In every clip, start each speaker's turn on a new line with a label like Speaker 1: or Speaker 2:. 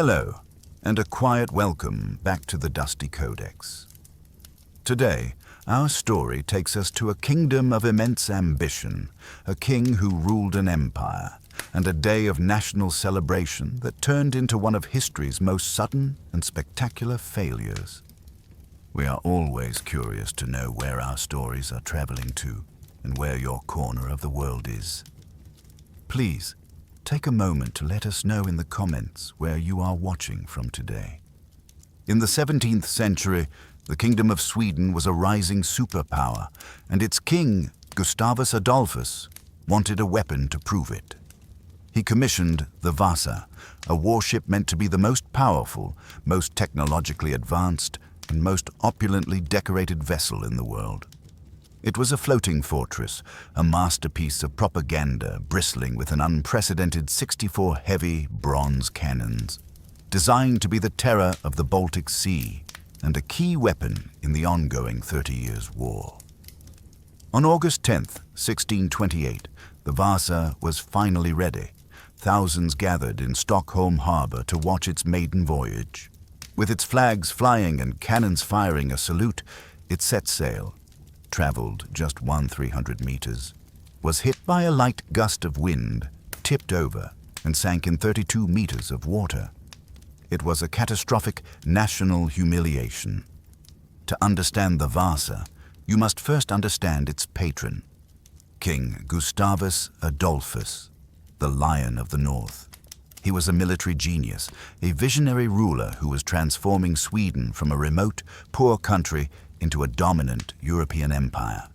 Speaker 1: Hello, and a quiet welcome back to the Dusty Codex. Today, our story takes us to a kingdom of immense ambition, a king who ruled an empire, and a day of national celebration that turned into one of history's most sudden and spectacular failures. We are always curious to know where our stories are traveling to and where your corner of the world is. Please, take a moment to let us know in the comments where you are watching from today. In the 17th century, the Kingdom of Sweden was a rising superpower, and its king, Gustavus Adolphus, wanted a weapon to prove it. He commissioned the Vasa, a warship meant to be the most powerful, most technologically advanced, and most opulently decorated vessel in the world. It was a floating fortress, a masterpiece of propaganda bristling with an unprecedented 64 heavy bronze cannons, designed to be the terror of the Baltic Sea and a key weapon in the ongoing 30 Years' War. On August 10th, 1628, the Vasa was finally ready. Thousands gathered in Stockholm harbor to watch its maiden voyage. With its flags flying and cannons firing a salute, it set sail, traveled just 300 meters, was hit by a light gust of wind, tipped over, and sank in 32 meters of water. It was a catastrophic national humiliation. To understand the Vasa, you must first understand its patron, King Gustavus Adolphus, the Lion of the North. He was a military genius, a visionary ruler who was transforming Sweden from a remote, poor country into a dominant European empire.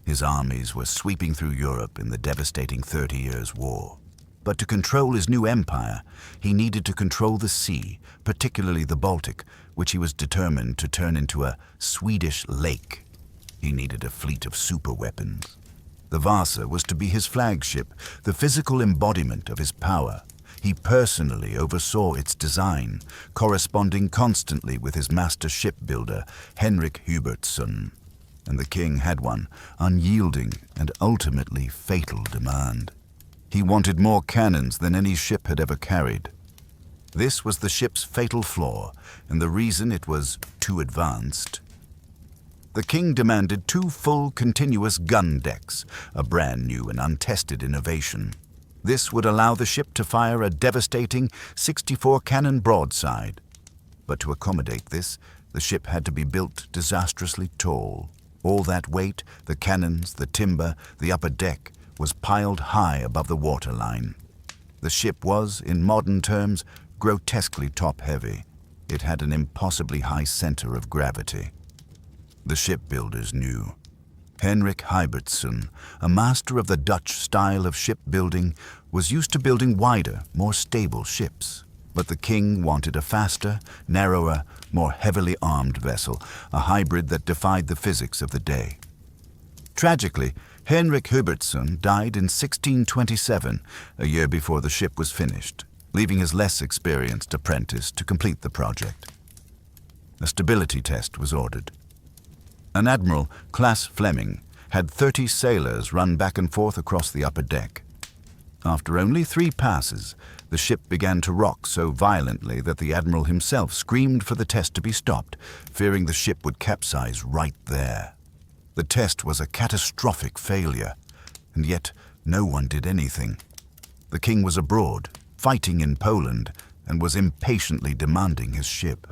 Speaker 1: His armies were sweeping through Europe in the devastating 30 Years' War. But to control his new empire, he needed to control the sea, particularly the Baltic, which he was determined to turn into a Swedish lake. He needed a fleet of superweapons. The Vasa was to be his flagship, the physical embodiment of his power. He personally oversaw its design, corresponding constantly with his master shipbuilder, Henrik Hubertsson. And the king had one unyielding and ultimately fatal demand. He wanted more cannons than any ship had ever carried. This was the ship's fatal flaw, and the reason it was too advanced. The king demanded 2 full continuous gun decks, a brand new and untested innovation. This would allow the ship to fire a devastating 64-cannon broadside. But to accommodate this, the ship had to be built disastrously tall. All that weight, the cannons, the timber, the upper deck, was piled high above the waterline. The ship was, in modern terms, grotesquely top-heavy. It had an impossibly high center of gravity. The shipbuilders knew. Henrik Hubertsson, a master of the Dutch style of shipbuilding, was used to building wider, more stable ships. But the king wanted a faster, narrower, more heavily armed vessel, a hybrid that defied the physics of the day. Tragically, Henrik Hubertsson died in 1627, a year before the ship was finished, leaving his less experienced apprentice to complete the project. A stability test was ordered. An admiral, Class Fleming, had 30 sailors run back and forth across the upper deck. After only 3 passes, the ship began to rock so violently that the admiral himself screamed for the test to be stopped, fearing the ship would capsize right there. The test was a catastrophic failure, and yet no one did anything. The king was abroad, fighting in Poland, and was impatiently demanding his ship.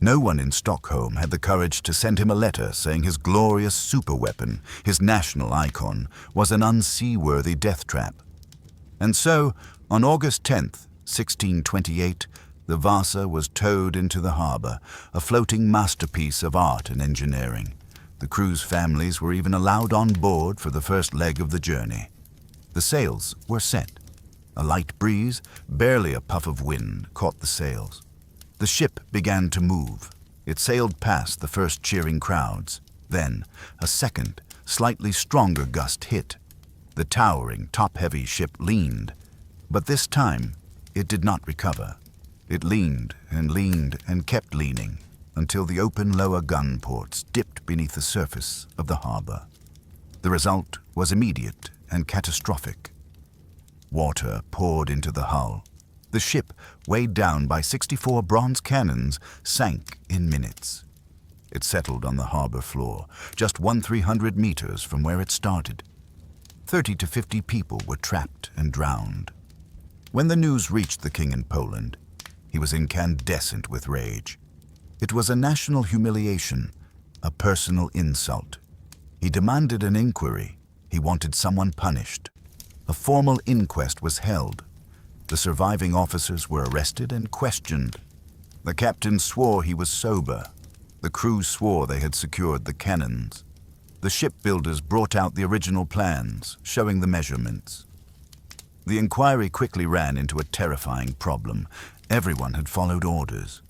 Speaker 1: No one in Stockholm had the courage to send him a letter saying his glorious superweapon, his national icon, was an unseaworthy death trap. And so, on August 10th, 1628, the Vasa was towed into the harbor, a floating masterpiece of art and engineering. The crew's families were even allowed on board for the first leg of the journey. The sails were set. A light breeze, barely a puff of wind, caught the sails. The ship began to move. It sailed past the first cheering crowds. Then, a second, slightly stronger gust hit. The towering, top-heavy ship leaned. But this time, it did not recover. It leaned and kept leaning until the open lower gun ports dipped beneath the surface of the harbor. The result was immediate and catastrophic. Water poured into the hull. The ship, weighed down by 64 bronze cannons, sank in minutes. It settled on the harbor floor, just 100-300 meters from where it started. 30 to 50 people were trapped and drowned. When the news reached the king in Poland, he was incandescent with rage. It was a national humiliation, a personal insult. He demanded an inquiry. He wanted someone punished. A formal inquest was held. The surviving officers were arrested and questioned. The captain swore he was sober. The crew swore they had secured the cannons. The shipbuilders brought out the original plans, showing the measurements. The inquiry quickly ran into a terrifying problem. Everyone had followed orders.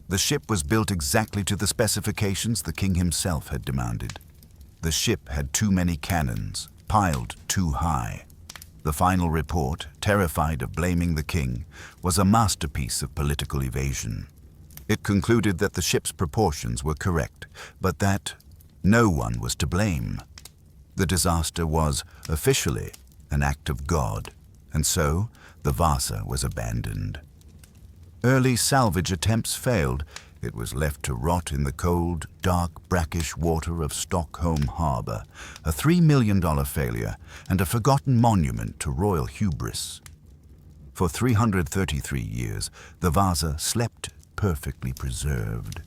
Speaker 1: The ship was built exactly to the specifications the king himself had demanded. The ship had too many cannons, piled too high. The final report, terrified of blaming the king, was a masterpiece of political evasion. It concluded that the ship's proportions were correct, but that no one was to blame. The disaster was, officially, an act of God, and so the Vasa was abandoned. Early salvage attempts failed. It was left to rot in the cold, dark, brackish water of Stockholm Harbor, a $3 million failure and a forgotten monument to royal hubris. For 333 years, the Vasa slept perfectly preserved.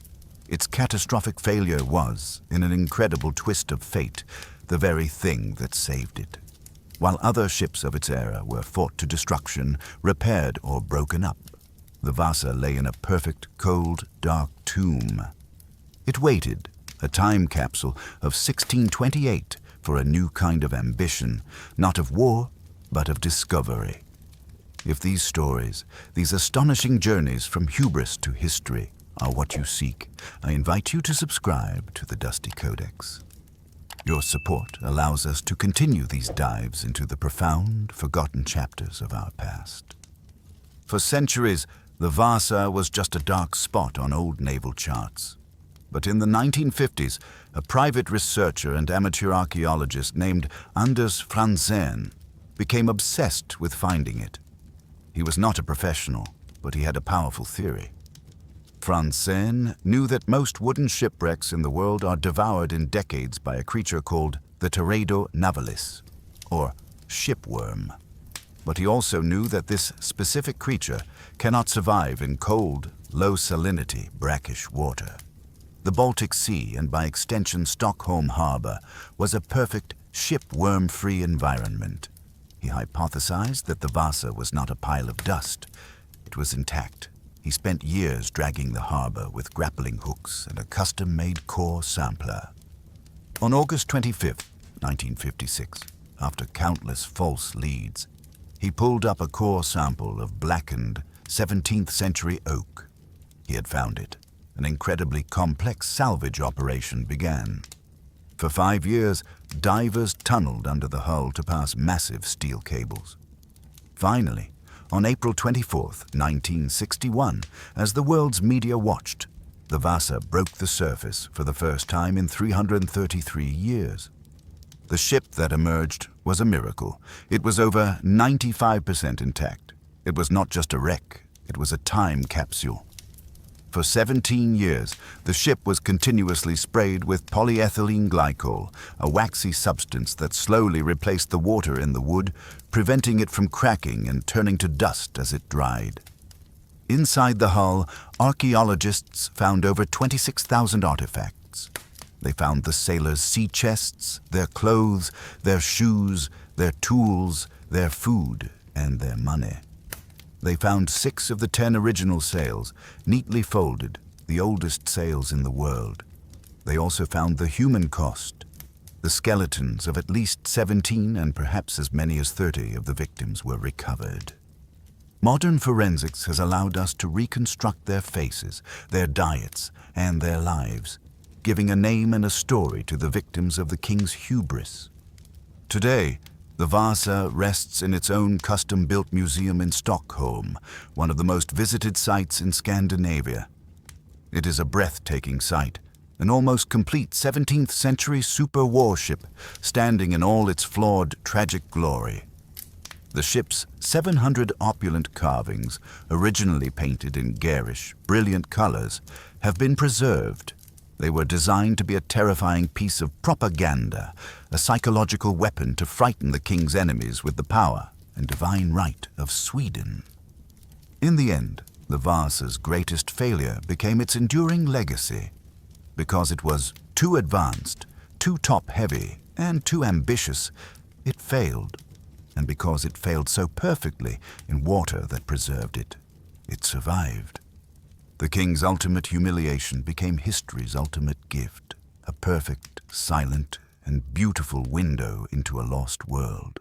Speaker 1: Its catastrophic failure was, in an incredible twist of fate, the very thing that saved it. While other ships of its era were fought to destruction, repaired, or broken up, the Vasa lay in a perfect, cold, dark tomb. It waited, a time capsule of 1628, for a new kind of ambition, not of war, but of discovery. If these stories, these astonishing journeys from hubris to history, are what you seek, I invite you to subscribe to the Dusty Codex. Your support allows us to continue these dives into the profound, forgotten chapters of our past. For centuries, the Vasa was just a dark spot on old naval charts. But in the 1950s, a private researcher and amateur archaeologist named Anders Franzén became obsessed with finding it. He was not a professional, but he had a powerful theory. Franzén knew that most wooden shipwrecks in the world are devoured in decades by a creature called the Teredo navalis, or shipworm. But he also knew that this specific creature cannot survive in cold, low salinity, brackish water. The Baltic Sea, and by extension Stockholm Harbor, was a perfect shipworm-free environment. He hypothesized that the Vasa was not a pile of dust. It was intact. He spent years dragging the harbor with grappling hooks and a custom-made core sampler. On August 25, 1956, after countless false leads, he pulled up a core sample of blackened 17th century oak. He had found it. An incredibly complex salvage operation began. For 5 years, divers tunneled under the hull to pass massive steel cables. Finally, on April 24, 1961, as the world's media watched, the Vasa broke the surface for the first time in 333 years. The ship that emerged was a miracle. It was over 95% intact. It was not just a wreck, it was a time capsule. For 17 years, the ship was continuously sprayed with polyethylene glycol, a waxy substance that slowly replaced the water in the wood, preventing it from cracking and turning to dust as it dried. Inside the hull, archaeologists found over 26,000 artifacts. They found the sailors' sea chests, their clothes, their shoes, their tools, their food, and their money. They found 6 of the 10 original sails, neatly folded, the oldest sails in the world. They also found the human cost. The skeletons of at least 17 and perhaps as many as 30 of the victims were recovered. Modern forensics has allowed us to reconstruct their faces, their diets, and their lives, giving a name and a story to the victims of the king's hubris. Today, the Vasa rests in its own custom-built museum in Stockholm, one of the most visited sites in Scandinavia. It is a breathtaking sight, an almost complete 17th century super warship, standing in all its flawed, tragic glory. The ship's 700 opulent carvings, originally painted in garish, brilliant colors, have been preserved. They were designed to be a terrifying piece of propaganda, a psychological weapon to frighten the king's enemies with the power and divine right of Sweden. In the end, the Vasa's greatest failure became its enduring legacy. Because it was too advanced, too top-heavy, and too ambitious, it failed. And because it failed so perfectly in water that preserved it, it survived. The king's ultimate humiliation became history's ultimate gift, a perfect, silent, and beautiful window into a lost world.